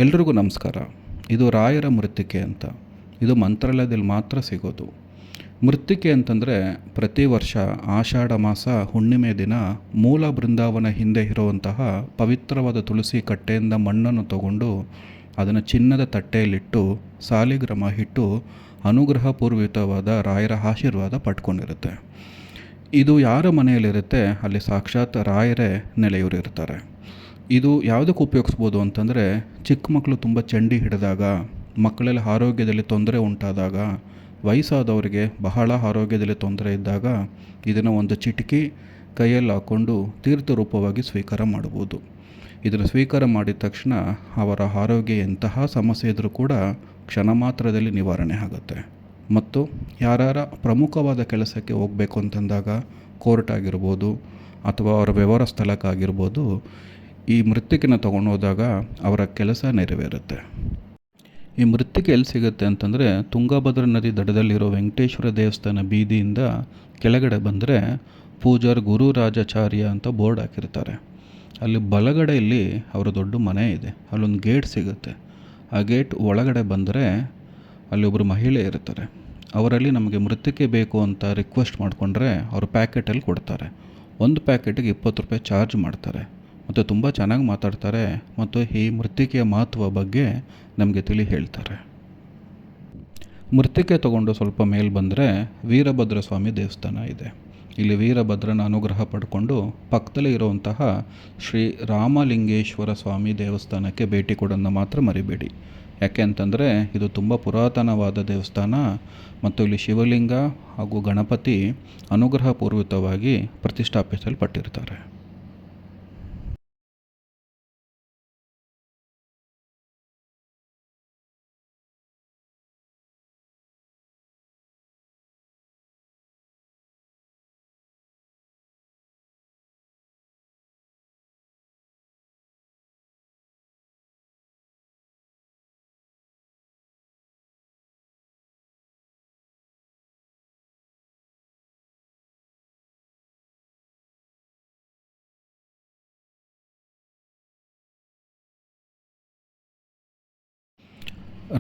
ಎಲ್ರಿಗೂ ನಮಸ್ಕಾರ. ಇದು ರಾಯರ ಮೃತ್ತಿಕೆ ಅಂತ. ಇದು ಮಂತ್ರಾಲಯದಲ್ಲಿ ಮಾತ್ರ ಸಿಗೋದು. ಮೃತ್ತಿಕೆ ಅಂತಂದರೆ ಪ್ರತಿ ವರ್ಷ ಆಷಾಢ ಮಾಸ ಹುಣ್ಣಿಮೆ ದಿನ ಮೂಲ ಬೃಂದಾವನ ಹಿಂದೆ ಇರುವಂತಹ ಪವಿತ್ರವಾದ ತುಳಸಿ ಕಟ್ಟೆಯಿಂದ ಮಣ್ಣನ್ನು ತಗೊಂಡು ಅದನ್ನು ಚಿನ್ನದ ತಟ್ಟೆಯಲ್ಲಿಟ್ಟು ಸಾಲಿಗ್ರಾಮ ಇಟ್ಟು ಅನುಗ್ರಹಪೂರ್ವಿತವಾದ ರಾಯರ ಆಶೀರ್ವಾದ ಪಡ್ಕೊಂಡಿರುತ್ತೆ. ಇದು ಯಾರ ಮನೆಯಲ್ಲಿರುತ್ತೆ ಅಲ್ಲಿ ಸಾಕ್ಷಾತ್ ರಾಯರೇ ನೆಲೆಯೂರಿರ್ತಾರೆ. ಇದು ಯಾವುದಕ್ಕೆ ಉಪಯೋಗಿಸ್ಬೋದು ಅಂತಂದರೆ, ಚಿಕ್ಕ ಮಕ್ಕಳು ತುಂಬ ಚಂಡಿ ಹಿಡಿದಾಗ, ಮಕ್ಕಳೆಲ್ಲ ಆರೋಗ್ಯದಲ್ಲಿ ತೊಂದರೆ ಉಂಟಾದಾಗ, ವಯಸ್ಸಾದವರಿಗೆ ಬಹಳ ಆರೋಗ್ಯದಲ್ಲಿ ತೊಂದರೆ ಇದ್ದಾಗ ಇದನ್ನು ಒಂದು ಚಿಟಿಕೆ ಕೈಯಲ್ಲಿ ಹಾಕ್ಕೊಂಡು ತೀರ್ಥ ರೂಪವಾಗಿ ಸ್ವೀಕಾರ ಮಾಡ್ಬೋದು. ಇದನ್ನು ಸ್ವೀಕಾರ ಮಾಡಿದ ತಕ್ಷಣ ಅವರ ಆರೋಗ್ಯ ಎಂತಹ ಸಮಸ್ಯೆ ಇದ್ದರೂ ಕೂಡ ಕ್ಷಣ ಮಾತ್ರದಲ್ಲಿ ನಿವಾರಣೆ ಆಗುತ್ತೆ. ಮತ್ತು ಯಾರ ಪ್ರಮುಖವಾದ ಕೆಲಸಕ್ಕೆ ಹೋಗಬೇಕು ಅಂತಂದಾಗ, ಕೋರ್ಟ್ ಆಗಿರ್ಬೋದು ಅಥವಾ ಅವರ ವ್ಯವಹಾರ ಸ್ಥಳಕ್ಕಾಗಿರ್ಬೋದು, ಈ ಮೃತ್ತಿಕೆನ ತೊಗೊಂಡೋದಾಗ ಅವರ ಕೆಲಸ ನೆರವೇರುತ್ತೆ. ಈ ಮೃತ್ತಿಕೆ ಎಲ್ಲಿ ಸಿಗುತ್ತೆ ಅಂತಂದರೆ, ತುಂಗಭದ್ರಾ ನದಿ ದಡದಲ್ಲಿರೋ ವೆಂಕಟೇಶ್ವರ ದೇವಸ್ಥಾನ ಬೀದಿಯಿಂದ ಕೆಳಗಡೆ ಬಂದರೆ ಪೂಜಾರ್ ಗುರುರಾಜಾಚಾರ್ಯ ಅಂತ ಬೋರ್ಡ್ ಹಾಕಿರ್ತಾರೆ. ಅಲ್ಲಿ ಬಲಗಡೆಯಲ್ಲಿ ಅವರ ದೊಡ್ಡ ಮನೆ ಇದೆ. ಅಲ್ಲೊಂದು ಗೇಟ್ ಸಿಗುತ್ತೆ. ಆ ಗೇಟ್ ಒಳಗಡೆ ಬಂದರೆ ಅಲ್ಲಿ ಒಬ್ಬರು ಮಹಿಳೆ ಇರ್ತಾರೆ. ಅವರಲ್ಲಿ ನಮಗೆ ಮೃತ್ತಿಕೆ ಬೇಕು ಅಂತ ರಿಕ್ವೆಸ್ಟ್ ಮಾಡಿಕೊಂಡ್ರೆ ಅವರು ಪ್ಯಾಕೆಟಲ್ಲಿ ಕೊಡ್ತಾರೆ. ಒಂದು ಪ್ಯಾಕೆಟಿಗೆ 20 ರೂಪಾಯಿ ಚಾರ್ಜ್ ಮಾಡ್ತಾರೆ. ಮತ್ತು ತುಂಬ ಚೆನ್ನಾಗಿ ಮಾತಾಡ್ತಾರೆ ಮತ್ತು ಈ ಮೃತ್ತಿಕೆಯ ಮಹತ್ವ ಬಗ್ಗೆ ನಮಗೆ ತಿಳಿ ಹೇಳ್ತಾರೆ. ಮೃತ್ತಿಕೆ ತಗೊಂಡು ಸ್ವಲ್ಪ ಮೇಲೆ ಬಂದರೆ ವೀರಭದ್ರ ಸ್ವಾಮಿ ದೇವಸ್ಥಾನ ಇದೆ. ಇಲ್ಲಿ ವೀರಭದ್ರನ ಅನುಗ್ರಹ ಪಡ್ಕೊಂಡು ಪಕ್ಕದಲ್ಲೇ ಇರುವಂತಹ ಶ್ರೀ ರಾಮಲಿಂಗೇಶ್ವರ ಸ್ವಾಮಿ ದೇವಸ್ಥಾನಕ್ಕೆ ಭೇಟಿ ಕೊಡೋದನ್ನ ಮಾತ್ರ ಮರಿಬೇಡಿ. ಯಾಕೆ ಅಂತಂದರೆ ಇದು ತುಂಬ ಪುರಾತನವಾದ ದೇವಸ್ಥಾನ ಮತ್ತು ಇಲ್ಲಿ ಶಿವಲಿಂಗ ಹಾಗೂ ಗಣಪತಿ ಅನುಗ್ರಹಪೂರ್ವಿತವಾಗಿ ಪ್ರತಿಷ್ಠಾಪಿಸಲ್ಪಟ್ಟಿರ್ತಾರೆ.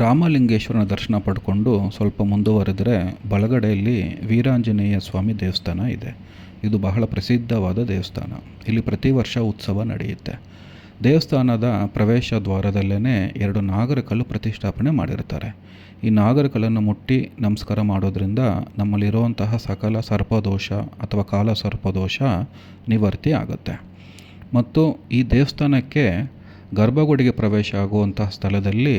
ರಾಮಲಿಂಗೇಶ್ವರನ ದರ್ಶನ ಪಡ್ಕೊಂಡು ಸ್ವಲ್ಪ ಮುಂದುವರೆದರೆ ಬಲಗಡೆಯಲ್ಲಿ ವೀರಾಂಜನೇಯ ಸ್ವಾಮಿ ದೇವಸ್ಥಾನ ಇದೆ. ಇದು ಬಹಳ ಪ್ರಸಿದ್ಧವಾದ ದೇವಸ್ಥಾನ. ಇಲ್ಲಿ ಪ್ರತಿ ವರ್ಷ ಉತ್ಸವ ನಡೆಯುತ್ತೆ. ದೇವಸ್ಥಾನದ ಪ್ರವೇಶ ದ್ವಾರದಲ್ಲೇ 2 ನಾಗರಕಲ್ಲು ಪ್ರತಿಷ್ಠಾಪನೆ ಮಾಡಿರ್ತಾರೆ. ಈ ನಾಗರಕಲ್ಲನ್ನು ಮುಟ್ಟಿ ನಮಸ್ಕಾರ ಮಾಡೋದ್ರಿಂದ ನಮ್ಮಲ್ಲಿರುವಂತಹ ಸಕಲ ಸರ್ಪದೋಷ ಅಥವಾ ಕಾಲ ಸರ್ಪದೋಷ ನಿವರ್ತಿ ಆಗುತ್ತೆ. ಮತ್ತು ಈ ದೇವಸ್ಥಾನಕ್ಕೆ ಗರ್ಭಗುಡಿಗೆ ಪ್ರವೇಶ ಆಗುವಂತಹ ಸ್ಥಳದಲ್ಲಿ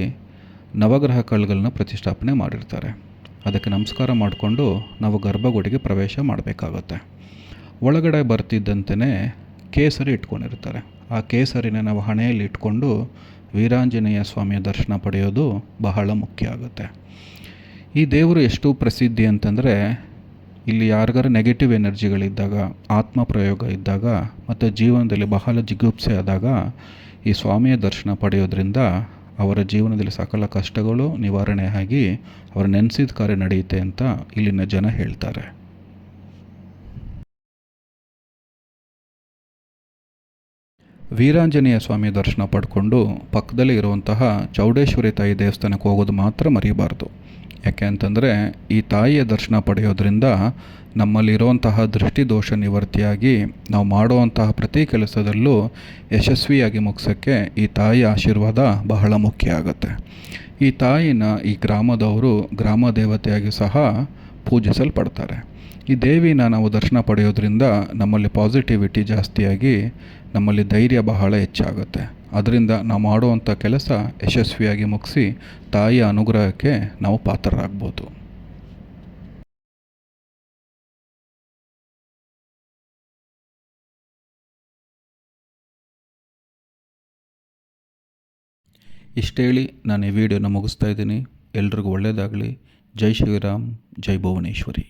ನವಗ್ರಹ ಕಲ್ಲುಗಳನ್ನ ಪ್ರತಿಷ್ಠಾಪನೆ ಮಾಡಿರ್ತಾರೆ. ಅದಕ್ಕೆ ನಮಸ್ಕಾರ ಮಾಡಿಕೊಂಡು ನಾವು ಗರ್ಭಗುಡಿಗೆ ಪ್ರವೇಶ ಮಾಡಬೇಕಾಗತ್ತೆ. ಒಳಗಡೆ ಬರ್ತಿದ್ದಂತೆಯೇ ಕೇಸರಿ ಇಟ್ಕೊಂಡಿರ್ತಾರೆ. ಆ ಕೇಸರಿನ ನಾವು ಹಣೆಯಲ್ಲಿ ಇಟ್ಕೊಂಡು ವೀರಾಂಜನೇಯ ಸ್ವಾಮಿಯ ದರ್ಶನ ಪಡೆಯೋದು ಬಹಳ ಮುಖ್ಯ ಆಗುತ್ತೆ. ಈ ದೇವರು ಎಷ್ಟು ಪ್ರಸಿದ್ಧಿ ಅಂತಂದರೆ, ಇಲ್ಲಿ ಯಾರಿಗಾರ ನೆಗೆಟಿವ್ ಎನರ್ಜಿಗಳಿದ್ದಾಗ, ಆತ್ಮ ಪ್ರಯೋಗ ಇದ್ದಾಗ ಮತ್ತು ಜೀವನದಲ್ಲಿ ಬಹಳ ಜಿಗುಪ್ಸೆ ಆದಾಗ ಈ ಸ್ವಾಮಿಯ ದರ್ಶನ ಪಡೆಯೋದ್ರಿಂದ ಅವರ ಜೀವನದಲ್ಲಿ ಸಕಲ ಕಷ್ಟಗಳು ನಿವಾರಣೆ ಆಗಿ ಅವರ ನೆನೆಸಿದ ಕಾರ್ಯ ನಡೆಯುತ್ತೆ ಅಂತ ಇಲ್ಲಿನ ಜನ ಹೇಳ್ತಾರೆ. ವೀರಾಂಜನೇಯ ಸ್ವಾಮಿ ದರ್ಶನ ಪಡ್ಕೊಂಡು ಪಕ್ಕದಲ್ಲೇ ಇರುವಂತಹ ಚೌಡೇಶ್ವರಿ ತಾಯಿ ದೇವಸ್ಥಾನಕ್ಕೆ ಹೋಗೋದು ಮಾತ್ರ ಮರಿಬಾರ್ದು. ಯಾಕೆ ಅಂತಂದರೆ ಈ ತಾಯಿಯ ದರ್ಶನ ಪಡೆಯೋದ್ರಿಂದ ನಮ್ಮಲ್ಲಿರುವಂತಹ ದೃಷ್ಟಿದೋಷ ನಿವರ್ತಿಯಾಗಿ ನಾವು ಮಾಡುವಂತಹ ಪ್ರತಿ ಕೆಲಸದಲ್ಲೂ ಯಶಸ್ವಿಯಾಗಿ ಮುಗಿಸೋಕ್ಕೆ ಈ ತಾಯಿಯ ಆಶೀರ್ವಾದ ಬಹಳ ಮುಖ್ಯ ಆಗುತ್ತೆ. ಈ ತಾಯಿನ ಈ ಗ್ರಾಮದವರು ಗ್ರಾಮ ದೇವತೆಯಾಗಿ ಸಹ ಪೂಜಿಸಲ್ಪಡ್ತಾರೆ. ಈ ದೇವಿನ ನಾವು ದರ್ಶನ ಪಡೆಯೋದ್ರಿಂದ ನಮ್ಮಲ್ಲಿ ಪಾಸಿಟಿವಿಟಿ ಜಾಸ್ತಿಯಾಗಿ ನಮ್ಮಲ್ಲಿ ಧೈರ್ಯ ಬಹಳ ಹೆಚ್ಚಾಗುತ್ತೆ. ಅದರಿಂದ ನಾವು ಮಾಡುವಂಥ ಕೆಲಸ ಯಶಸ್ವಿಯಾಗಿ ಮುಗಿಸಿ ತಾಯಿಯ ಅನುಗ್ರಹಕ್ಕೆ ನಾವು ಪಾತ್ರರಾಗ್ಬೋದು. ಇಷ್ಟೇಳಿ ನಾನು ಈ ವಿಡಿಯೋನ ಮುಗಿಸ್ತಾ ಇದ್ದೀನಿ. ಎಲ್ರಿಗೂ ಒಳ್ಳೆಯದಾಗಲಿ. ಜೈ ಶ್ರೀರಾಮ್, ಜೈ ಭುವನೇಶ್ವರಿ.